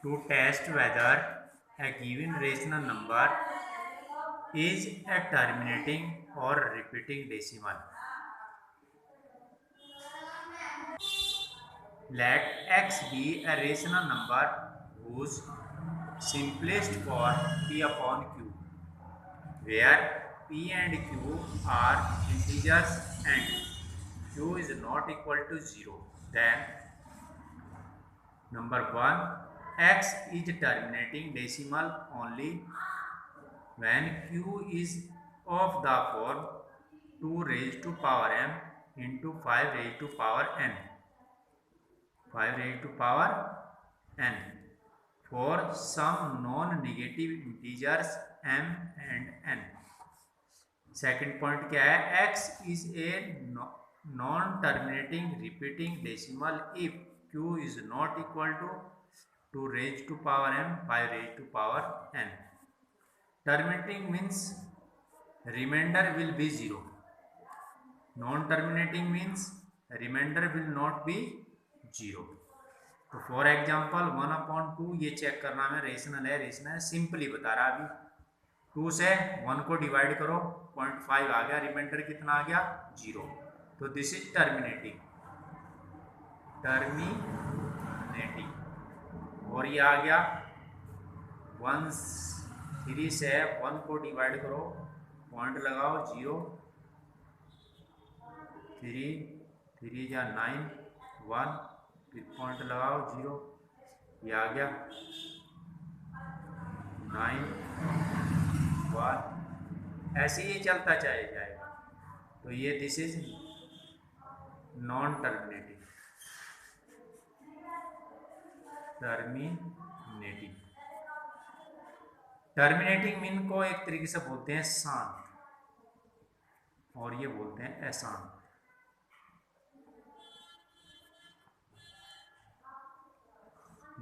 to test whether a given rational number is a terminating or repeating decimal. Let x be a rational number whose simplest form p upon q, where p and q are integers and q is not equal to 0. Then number 1, x is terminating decimal only when q is of the form 2 raised to power m into 5 raised to power n. 5 raised to power n for some non-negative integers m and n. Second point क्या है, x is a non-terminating repeating decimal if q is not equal to 2 raised to power m 5 raised to power n. Terminating means remainder will be 0. Non-terminating means remainder will not be 0. तो for example 1/2 ये check करना है rational है, rational है, simply बता रहा अभी 2 से 1 को डिवाइड करो 0.5 आ गया, रिमाइंडर कितना आ गया 0. तो दिस इज टर्मिनेटिंग. और ये आ गया 3 से 1 को डिवाइड करो, पॉइंट लगाओ 0, 3 या 9 1, फिर पॉइंट लगाओ 0, ये आ गया 9 1, ऐसे ही चलता चला जाएगा. तो ये this is non terminating. Terminating mean को एक तरीके से बोलते हैं शांत, और ये बोलते हैं अशांत.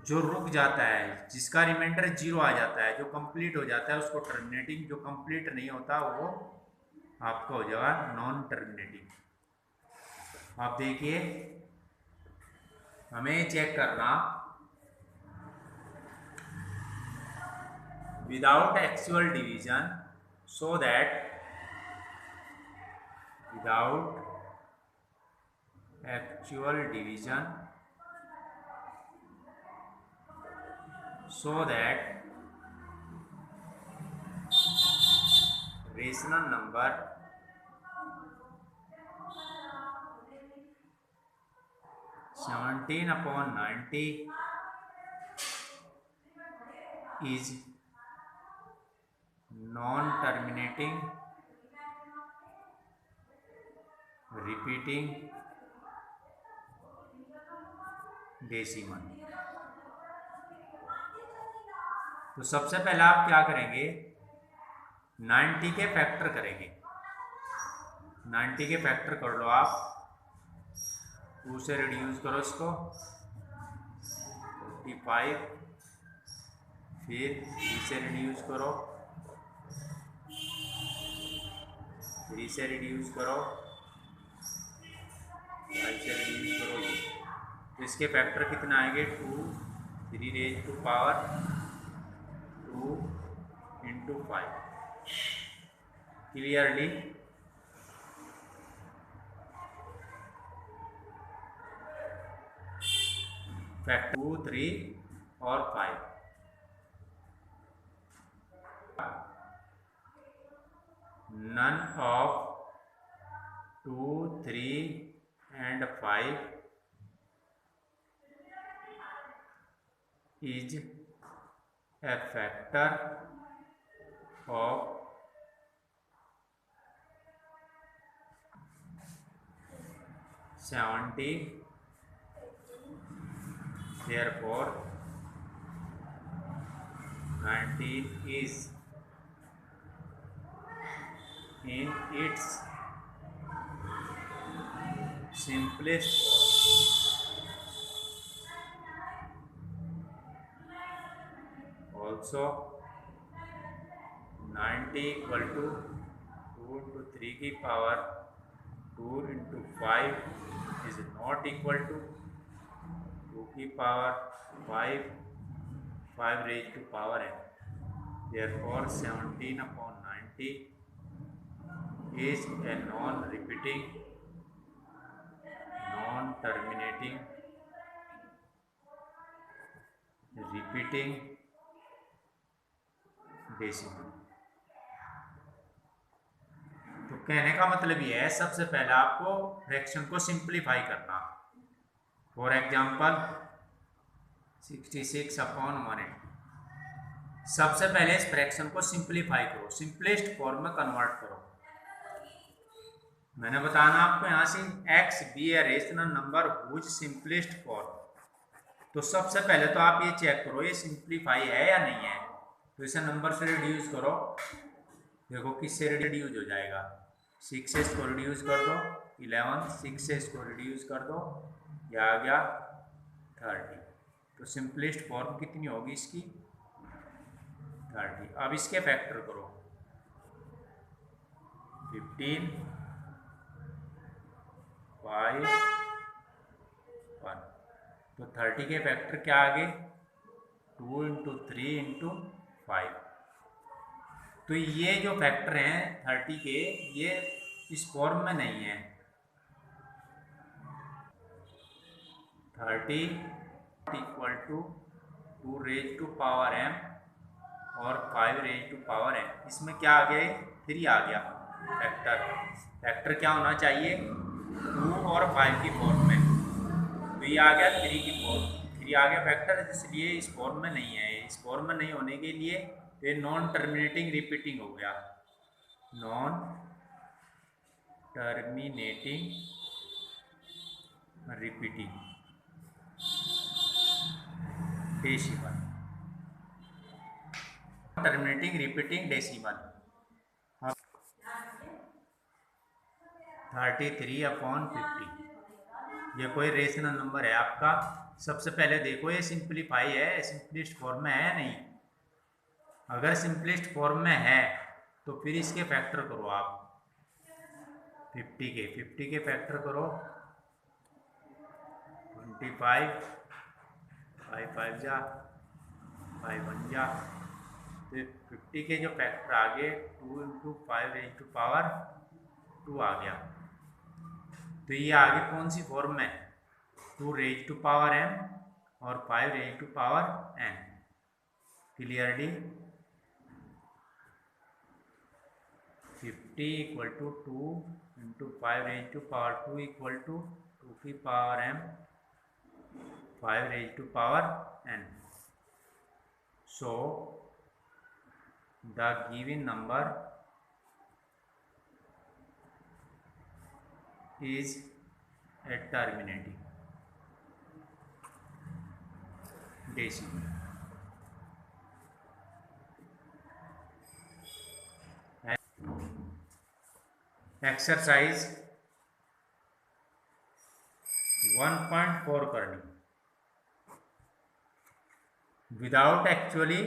जो रुक जाता है, जिसका रिमाइंडर 0 आ जाता है, जो कंप्लीट हो जाता है उसको टर्मिनेटिंग, जो कंप्लीट नहीं होता वो आपका हो जाएगा नॉन टर्मिनेटिंग. आप देखिए हमें चेक करना without actual division, so that without actual division so that rational number (17/90) is non-terminating repeating decimal. तो सबसे पहले आप क्या करेंगे, 90 के फैक्टर करेंगे. 90 के फैक्टर कर लो आप, 2 से रिड्यूस करो इसको 45, फिर 3 से रिड्यूस करो, 3 से रिड्यूस करो, 5 से रिड्यूस करो. तो इसके फैक्टर कितना आएंगे 2, 3 raise to power 2 into 5. Clearly factor 2, 3 और 5. None of 2, 3 and 5 is a factor of 70. Therefore 19 is in its simplest form. Also 90 equal to 2 into 3 की power 2 into 5 is not equal to 2 की power 5 5 raised to power n. Therefore 17/90 is a non-repeating, non-terminating, repeating decimal. तो कहने का मतलब ये है, सबसे पहले आपको फ्रैक्शन को सिंप्लीफाई करना। फॉर एग्जांपल 66/180, सबसे पहले इस फ्रैक्शन को सिंप्लीफाई करो, सिंपलेस्ट फॉर्म में कन्वर्ट करो। मैंने बताना आपको यहाँ से x be a rational number whose simplest form. तो सबसे पहले तो आप ये चेक करो ये सिंप्लीफाई है या नहीं है। तो इसे नंबर से रिड्यूस करो, देखो किससे रिड्यूस हो जाएगा। 6s को रिड्यूस कर दो 11, 6s को रिड्यूस कर दो, यह आ गया 30। तो सिंपलेस्ट फॉर्म कितनी होगी इसकी 30। अब इसके फैक्टर करो 15, 5, 1। तो 30 के फैक्टर क्या आ गए 2 × 3 × 5। तो ये जो फैक्टर हैं 30 के, ये इस फॉर्म में नहीं है। 30 equal to 2 raised to power m और 5 raised to power n। इसमें क्या आ गया 3 आ गया फैक्टर। फैक्टर क्या होना चाहिए 2 और 5 की फॉर्म में। तो ये आ गया 3 की फॉर्म, 3 आ गया फैक्टर, इसलिए इस फॉर्म में नहीं है। इस फॉर्म में नहीं होने के लिए ये नॉन टर्मिनेटिंग रिपीटिंग हो गया, non terminating repeating decimal, terminating repeating decimal. 33/50 ये कोई रेशनल नंबर है आपका। सबसे पहले देखो ये सिंप्लीफाई है, सिंपलिस्ट फॉर्म में है नहीं। अगर सिंपलिस्ट फॉर्म में है तो फिर इसके फैक्टर करो आप 50 के फैक्टर करो 25, 5 5 जा 5 1 जा। तो 50 के जो फैक्टर आ गए 2 × 5 raised to power 2 आ गया। तो ये आगे कौन सी फॉर्म में 2 raised to power m और 5 raised to power n। Clearly 50 equal to 2 × 5 raised to power 2 equal to 2 की power m 5 raised to power n। So the given number is a terminating decimal। Exercise 1.4 करनी। Without actually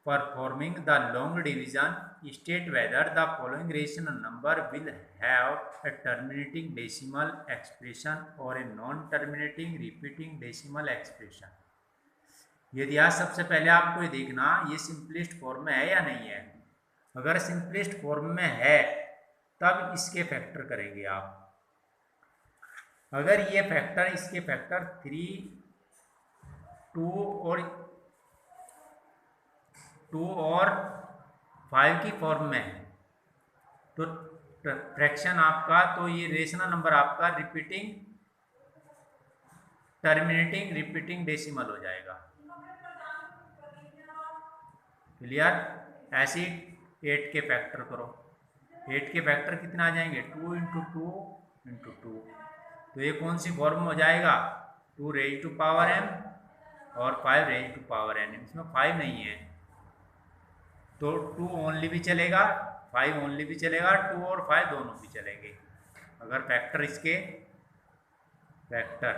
performing the long division state whether the following rational number will have a terminating decimal expression or a non-terminating repeating decimal expression। यदि आज सबसे पहले आपको ये देखना ये सिंपलिस्ट form में है या नहीं है। अगर सिंपलिस्ट फॉर्म में है तब इसके फैक्टर करेंगे आप। अगर ये फैक्टर इसके फैक्टर 3, 2 और 5 की फॉर्म में है तो फ्रैक्शन आपका, तो ये रेशनल नंबर आपका रिपीटिंग टर्मिनेटिंग रिपीटिंग डेसिमल हो जाएगा। क्लियर। ऐसे 8 के फैक्टर करो, 8 के फैक्टर कितना आ जाएंगे 2 × 2 × 2। तो ये कौन सी फॉर्म में हो जाएगा 2 raised to power m और 5 raised to power n। इसमें 5 नहीं है तो 2 ओनली भी चलेगा, 5 ओनली भी चलेगा, 2 और 5 दोनों भी चलेंगे। अगर फैक्टर इसके फैक्टर